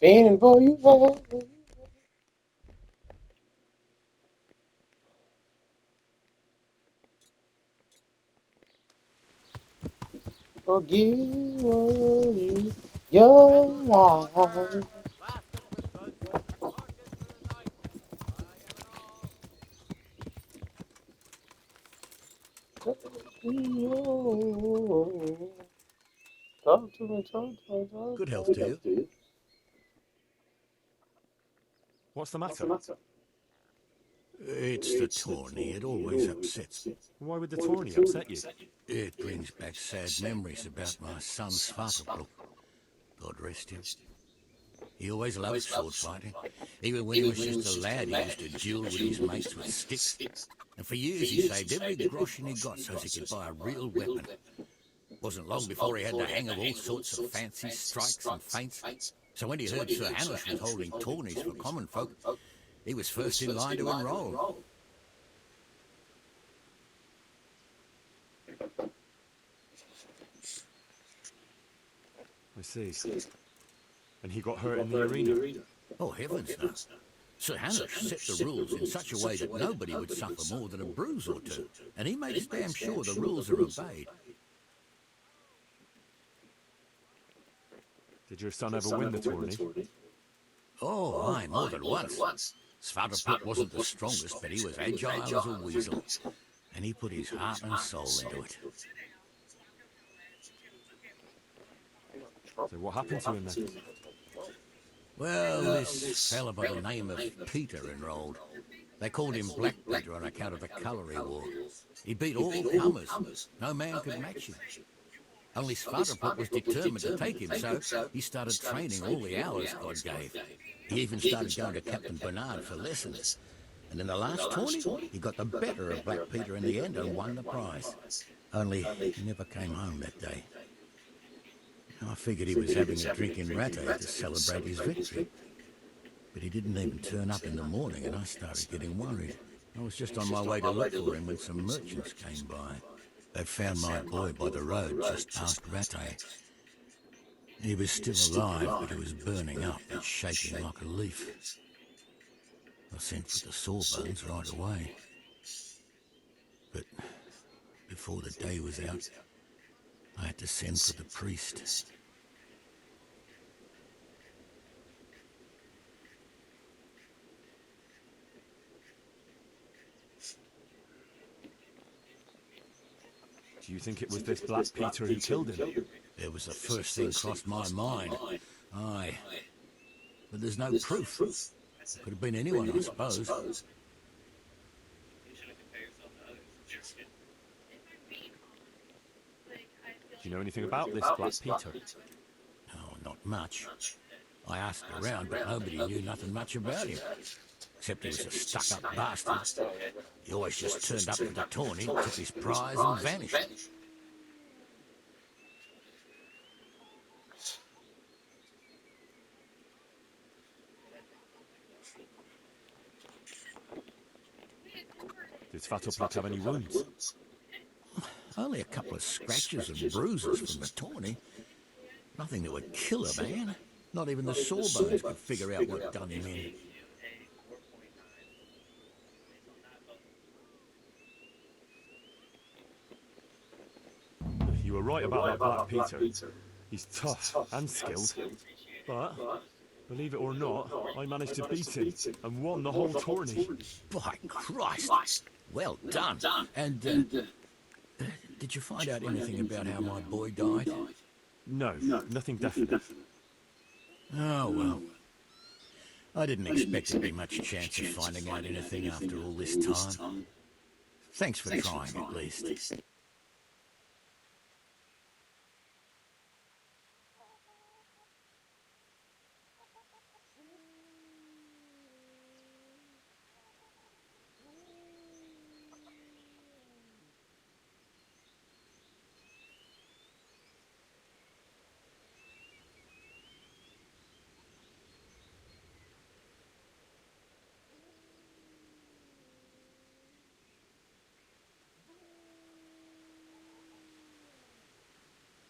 Feeling for you, forgive you your life. Blacksmith with gunsmith, market for the night. I am an all. Talk to me, talk Good health to you. to me. What's the What's the matter? matter? It's the tourney. It always upsets me. Why would the tourney upset you? It brings back sad memories about my son's father, God rest him. He always loved sword fighting. Even when he was just a lad, he used to duel with his mates with sticks. And for years he saved every groschen he got so as he could buy a real weapon. Wasn't long before he had the hang of all sorts of fancy strikes and feints. So when he heard Sir Hanush was holding tourneys for common folk, he was first in line to enroll. I see. And he got hurt in the arena? Oh, heavens no. Sir Hanush set the rules in such a way that nobody would suffer more than a bruise or two, and he makes damn sure the rules are obeyed. Did your son ever win the tourney? Oh, aye, more than once. Svartoput wasn't the strongest, but he was agile as a weasel, and he put his heart and soul into it. So what happened to him then? Well, this fella by the name of Peter enrolled. They called him Black Peter on account of the colour he wore. He beat all comers. No man could match him. Only Svartoput was determined to take him, so he started training all the hours God gave. He even started going to Captain Bernard for lessons. And in the last tourney, he got the better of Black Peter in the end and won the prize. Only he never came home that day. I figured he was having a drink in Rattay to celebrate his victory. But he didn't even turn up in the morning, and I started getting worried. I was just on my way to look for him when some merchants came by. They found my boy by the road just past Rattay. He was still alive, but he was burning up and shaking like a leaf. I sent for the sawbones right away. But before the day was out, I had to send for the priest. Do you think it was this Black Peter who killed him? It was the first thing crossed my mind. Aye. But there's no proof. It could have been anyone, I suppose. Do you know anything about this Black Peter? Oh, not much. I asked around, but nobody knew nothing much about him. Except he was a stuck-up bastard. He always just turned up at the tourney, took his prize and vanished. Did Svartoput have any wounds? Only a couple of scratches and bruises from the tourney. Nothing that would kill a man. Not even the sawbones could figure out what done him in. You were right about that Black Peter. He's tough and skilled. But, believe it or not, I managed to beat him and won the whole tourney. By Christ! Well done. And, did you find out anything about how my boy died? No, nothing definite. Oh, well. I didn't expect there'd be much chance of finding out anything after all this time. Thanks for trying, at least.